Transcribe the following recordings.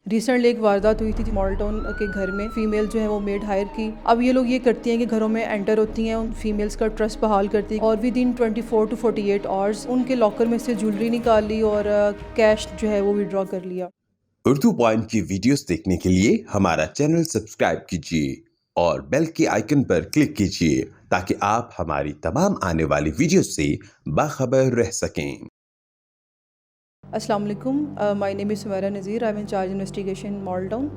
Recently एक वारदात हुई थी मॉडल टाउन के घर में। फीमेल जो है वो मेड हायर की। अब ये लोग ये करती हैं कि घरों में एंटर होती हैं, उन फीमेल्स का ट्रस्ट बहाल करती हैं और विद इन 24 to 48 आवर्स उनके लॉकर में से ज्वेलरी निकाल ली और कैश जो है वो विड्रॉ कर लिया। उर्दू पॉइंट की वीडियोस देखने के लिए हमारा चैनल सब्सक्राइब कीजिए और बेल के आइकन पर क्लिक कीजिए ताकि आप हमारी तमाम आने वाली वीडियोस से बाखबर रह सकें। अस्सलाम वालेकुम, my name is Sumaira Nazir. I am in charge investigation Model Town.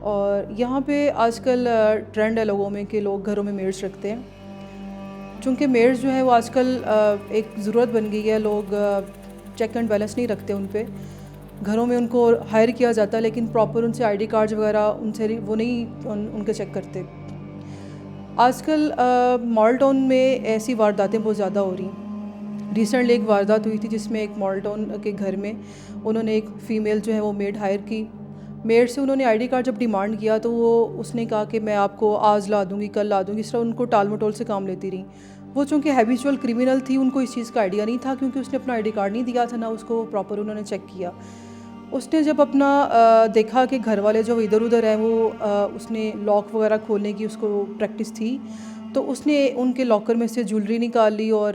और यहाँ पे आजकल ट्रेंड है लोगों में कि लोग घरों में मेड्स रखते हैं। चूँकि मेड्स जो है वो आजकल एक ज़रूरत बन गई है। लोग चेक एंड बैलेंस नहीं रखते उन पे। घरों में उनको हायर किया जाता है लेकिन प्रॉपर उनसे आईडी कार्ड्स वगैरह उनसे वो नहीं उनके चेक करते। आजकल मॉडल टाउन में ऐसी वारदातें बहुत ज़्यादा हो रही। रिसेंटली एक वारदात हुई थी जिसमें एक मॉडल टाउन के घर में उन्होंने एक फ़ीमेल जो है वो मेड हायर की। मेड से उन्होंने आईडी कार्ड जब डिमांड किया तो वो उसने कहा कि मैं आपको आज ला दूँगी, कल ला दूँगी। इस तरह उनको टाल मटोल से काम लेती रही। वो चूँकि हैबिचुअल क्रिमिनल थी, उनको इस चीज़ का आइडिया नहीं था क्योंकि उसने अपना आईडी कार्ड नहीं दिया था, ना उसको प्रॉपर उन्होंने चेक किया। उसने जब अपना देखा कि घर वाले जो इधर उधर हैं वो उसने लॉक वगैरह खोलने की उसको प्रैक्टिस थी, तो उसने उनके लॉकर में से ज्वेलरी निकाल ली और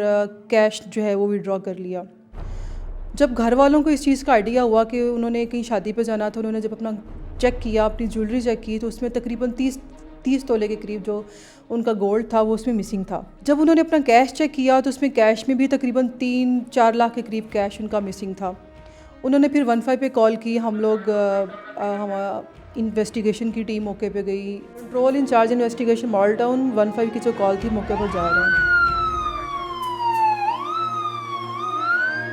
कैश जो है वो विड्रॉ कर लिया। जब घर वालों को इस चीज़ का आइडिया हुआ कि उन्होंने कहीं शादी पे जाना था, उन्होंने जब अपना चेक किया, अपनी ज्वेलरी चेक की, तो उसमें तकरीबन 30 तोले के करीब जो उनका गोल्ड था वो उसमें मिसिंग था। जब उन्होंने अपना कैश चेक किया तो उसमें कैश में भी तकरीबन 3-4 लाख के करीब कैश उनका मिसिंग था। उन्होंने फिर 15 पे कॉल की। हम लोग हम इन्वेस्टिगेशन की टीम मौके पे गई। Control in charge investigation Model Town 15 की जो कॉल थी मौके पर जा रहे हैं।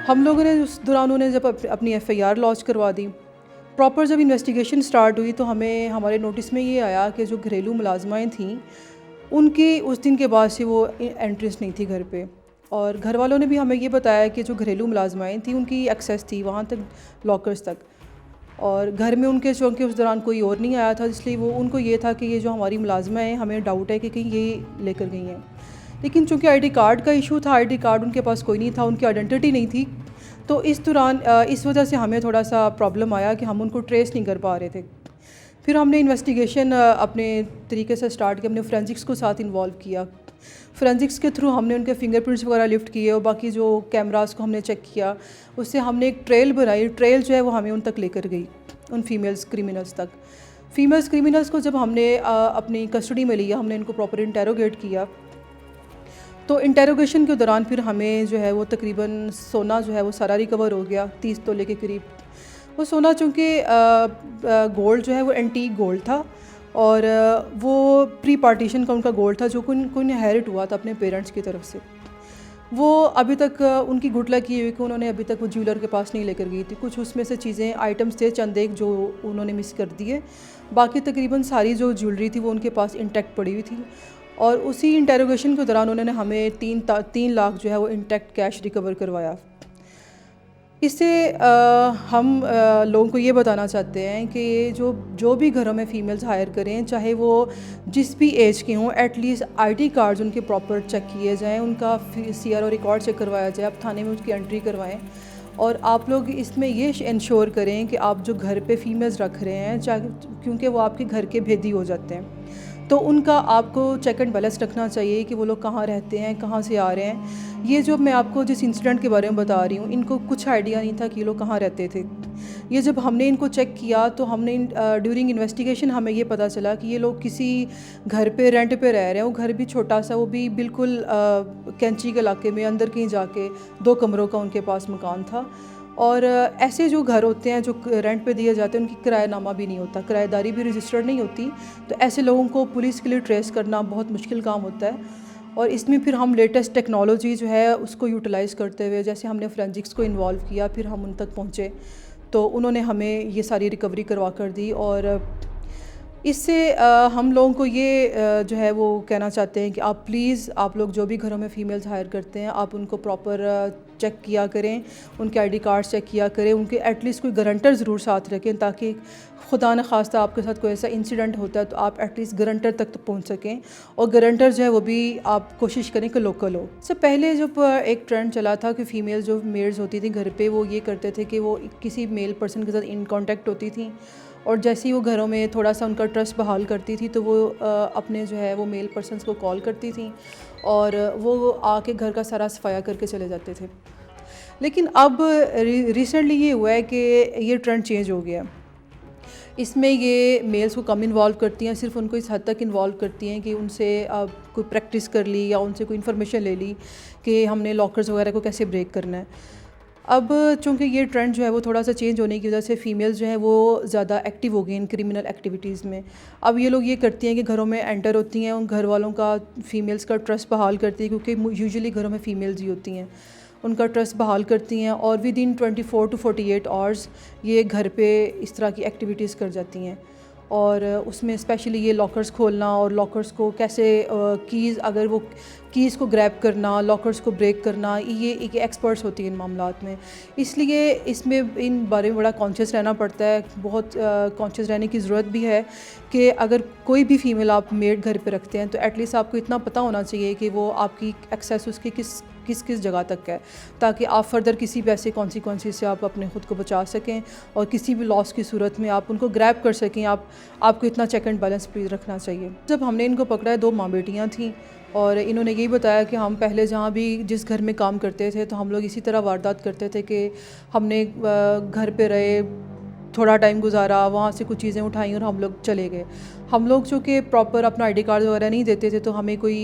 हम लोगों ने उस दौरान उन्हें जब अपनी एफआईआर लॉन्च करवा दी। प्रॉपर जब इन्वेस्टिगेशन स्टार्ट हुई तो हमें हमारे नोटिस में ये आया कि जो घरेलू मुलाजमाएँ थीं उनकी उस दिन के बाद से वो एंट्रेंस नहीं थी घर पे। और घर वालों ने भी हमें ये बताया कि जो घरेलू मुलाजमाएँ थीं उनकी एक्सेस थी वहाँ तक, लॉकर्स तक। और घर में उनके चूँकि उस दौरान कोई और नहीं आया था, इसलिए वो उनको ये था कि ये जो हमारी मुलाजमा हैं, हमें डाउट है कि कहीं ये लेकर गई हैं। लेकिन चूँकि आईडी कार्ड का इशू था, आईडी कार्ड उनके पास कोई नहीं था, उनकी आइडेंटिटी नहीं थी, तो इस दौरान इस वजह से हमें थोड़ा सा प्रॉब्लम आया कि हम उनको ट्रेस नहीं कर पा रहे थे। फिर हमने इन्वेस्टिगेशन अपने तरीके से स्टार्ट किया। हमने फोरेंसिक्स को साथ इन्वॉल्व किया। फोरेंसिक्स के थ्रू हमने उनके फिंगरप्रिंट्स वगैरह लिफ्ट किए और बाकी जो कैमरास को हमने चेक किया, उससे हमने एक ट्रेल बनाई। ट्रेल जो है वो हमें उन तक लेकर गई, उन फीमेल्स क्रिमिनल्स तक। फीमेल्स क्रिमिनल्स को जब हमने अपनी कस्टडी में लिया, हमने इनको प्रॉपर इंटेरोगेट किया, तो इंटेरोगेशन के दौरान फिर हमें जो है वो तकरीबन सोना जो है वो सारा रिकवर हो गया, 30 तोले के करीब। वो सोना चूँकि गोल्ड जो है वो एंटीक गोल्ड था और वो प्री पार्टीशन का उनका गोल्ड था जो कोई इनहेरिट हुआ था अपने पेरेंट्स की तरफ से। वो अभी तक उनकी गुड लक ये हुई कि उन्होंने अभी तक वो ज्वेलर के पास नहीं लेकर गई थी। कुछ उसमें से चीज़ें, आइटम्स थे चंद एक जो उन्होंने मिस कर दिए, बाकी तकरीबन सारी जो ज्वेलरी थी वो उनके पास इंटैक्ट पड़ी हुई थी। और उसी इंटेरोगेशन के दौरान उन्होंने हमें 3 लाख जो है वो इंटैक्ट कैश रिकवर करवाया। इससे हम लोगों को ये बताना चाहते हैं कि जो भी घरों में फ़ीमेल्स हायर करें, चाहे वो जिस भी एज के हों, एटलीस्ट आईडी कार्ड्स उनके प्रॉपर चेक किए जाएं, उनका सीआरओ रिकॉर्ड चेक करवाया जाए, आप थाने में उसकी एंट्री करवाएं। और आप लोग इसमें ये इंश्योर करें कि आप जो घर पे फ़ीमेल्स रख रहे हैं, चाहे क्योंकि वो आपके घर के भेदी हो जाते हैं, तो उनका आपको चेक एंड बैलेंस रखना चाहिए कि वो लोग कहाँ रहते हैं, कहाँ से आ रहे हैं। ये जो मैं आपको जिस इंसिडेंट के बारे में बता रही हूँ, इनको कुछ आइडिया नहीं था कि ये लोग कहाँ रहते थे। ये जब हमने इनको चेक किया तो हमने ड्यूरिंग इन्वेस्टिगेशन हमें ये पता चला कि ये लोग किसी घर पे रेंट पे रह रहे हैं। वो घर भी छोटा सा, वो भी बिल्कुल कैंची के इलाके में अंदर कहीं जाके 2 कमरों का उनके पास मकान था। और ऐसे जो घर होते हैं जो रेंट पे दिए जाते हैं, उनकी किरायानामा भी नहीं होता, किराएदारी भी रजिस्टर्ड नहीं होती। तो ऐसे लोगों को पुलिस के लिए ट्रेस करना बहुत मुश्किल काम होता है। और इसमें फिर हम लेटेस्ट टेक्नोलॉजी जो है उसको यूटिलाइज़ करते हुए, जैसे हमने फोरेंसिक्स को इन्वॉल्व किया, फिर हम उन तक पहुँचे तो उन्होंने हमें ये सारी रिकवरी करवा कर दी। और इससे हम लोगों को ये जो है वो कहना चाहते हैं कि आप प्लीज़, आप लोग जो भी घरों में फ़ीमेल्स हायर करते हैं, आप उनको प्रॉपर चेक किया करें, उनके आईडी कार्ड्स चेक किया करें, उनके एटलीस्ट कोई गारंटर ज़रूर साथ रखें, ताकि खुदा न खास्ता आपके साथ कोई ऐसा इंसिडेंट होता है तो आप एटलीस्ट गारंटर तक तो पहुंच सकें। और गारंटर जो है वो भी आप कोशिश करें कि लोकल हो। इससे पहले जब एक ट्रेंड चला था कि फ़ीमेल जो मेड्स होती थी घर पे, वो ये करते थे कि वो किसी मेल पर्सन के साथ इन कांटेक्ट होती थी, और जैसे ही वो घरों में थोड़ा सा उनका ट्रस्ट बहाल करती थी तो वो अपने जो है वो मेल पर्सनस को कॉल करती थी और वो आके घर का सारा सफाया करके चले जाते थे। लेकिन अब रिसेंटली ये हुआ है कि ये ट्रेंड चेंज हो गया। इसमें ये मेल्स को कम इन्वॉल्व करती हैं, सिर्फ उनको इस हद तक इन्वॉल्व करती हैं कि उनसे कोई प्रैक्टिस कर ली या उनसे कोई इन्फॉर्मेशन ले ली कि हमने लॉकर्स वगैरह को कैसे ब्रेक करना है। अब चूँकि ये ट्रेंड जो है वो थोड़ा सा चेंज होने की वजह से फ़ीमेल्स जो हैं वो ज़्यादा एक्टिव हो गई इन क्रिमिनल एक्टिविटीज़ में। अब ये लोग ये करती हैं कि घरों में एंटर होती हैं, उन घर वालों का फ़ीमेल्स का ट्रस्ट बहाल करती है, क्योंकि यूजुअली घरों में फ़ीमेल्स ही होती हैं, उनका ट्रस्ट बहाल करती हैं और विद इन 24 to 48 आवर्स ये घर पे इस तरह की एक्टिविटीज़ कर जाती हैं। और उसमें स्पेशली ये लॉकर्स खोलना और लॉकर्स को कैसे कीज़, अगर वो कीज़ को ग्रैब करना, लॉकर्स को ब्रेक करना, ये एक एक्सपर्ट्स होती हैं इन मामलात में। इसलिए इसमें इन बारे में बड़ा कॉन्शियस रहना पड़ता है, बहुत कॉन्शियस रहने की ज़रूरत भी है कि अगर कोई भी फ़ीमेल आप मेड घर पे रखते हैं तो एटलीस्ट आपको इतना पता होना चाहिए कि वो आपकी एक्सेस उसकी किस जगह तक है, ताकि आप फर्दर किसी भी ऐसे कॉन्सिक्वेंसेस से आप अपने ख़ुद को बचा सकें और किसी भी लॉस की सूरत में आप उनको ग्रैब कर सकें। आपको इतना चेक एंड बैलेंस प्लीज़ रखना चाहिए। जब हमने इनको पकड़ा है, 2 माँ बेटियाँ थीं और इन्होंने यही बताया कि हम पहले जहाँ भी जिस घर में काम करते थे तो हम लोग इसी तरह वारदात करते थे कि हमने घर पे रहे, थोड़ा टाइम गुजारा, वहाँ से कुछ चीज़ें उठाई और हम लोग चले गए। हम लोग चूँकि प्रॉपर अपना आईडी कार्ड वगैरह नहीं देते थे तो हमें कोई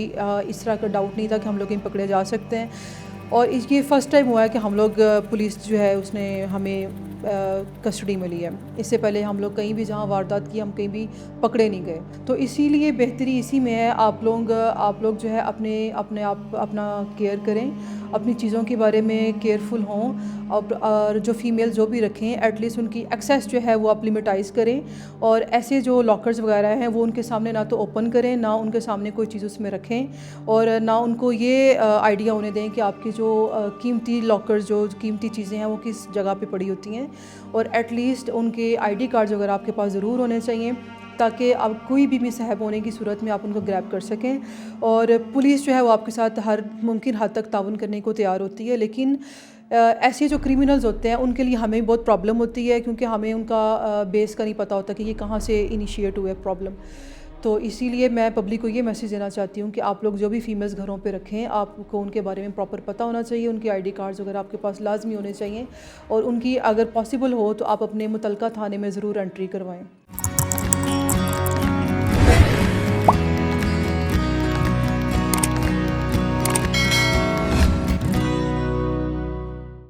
इस तरह का डाउट नहीं था कि हम लोग इन पकड़े जा सकते हैं। और ये फ़र्स्ट टाइम हुआ है कि हम लोग पुलिस जो है उसने हमें कस्टडी में लिया है। इससे पहले हम लोग कहीं भी जहाँ वारदात की हम कहीं भी पकड़े नहीं गए। तो इसीलिए बेहतरी इसी में है, आप लोग जो है अपना केयर करें, अपनी चीज़ों के बारे में केयरफुल हों और जो फ़ीमेल जो भी रखें एटलीस्ट उनकी एक्सेस जो है वो आप लिमिटाइज़ करें और ऐसे जो लॉकर्स वगैरह हैं वो उनके सामने ना तो ओपन करें, ना उनके सामने कोई चीज़ उसमें रखें और ना उनको ये आइडिया होने दें कि आपकी जो कीमती लॉकर्स, जो कीमती चीज़ें हैं वो किस जगह पे पड़ी होती हैं। और एटलीस्ट उनके आईडी कार्ड्स वगैरह आपके पास ज़रूर होने चाहिए ताकि आप कोई भी मिसहैप होने की सूरत में आप उनको ग्रैब कर सकें। और पुलिस जो है वो आपके साथ हर मुमकिन हद तक ताउन करने को तैयार होती है, लेकिन ऐसे जो क्रिमिनल्स होते हैं उनके लिए हमें बहुत प्रॉब्लम होती है क्योंकि हमें उनका बेस का नहीं पता होता कि ये कहाँ से इनिशिएट हुआ है प्रॉब्लम। तो इसीलिए मैं पब्लिक को ये मैसेज देना चाहती हूँ कि आप लोग जो भी फ़ीमेल्स घरों पे रखें, आपको उनके बारे में प्रॉपर पता होना चाहिए, उनके आईडी कार्ड्स वगैरह आपके पास लाजमी होने चाहिए और उनकी अगर पॉसिबल हो तो आप अपने मुतलका थाने में ज़रूर एंट्री करवाएं।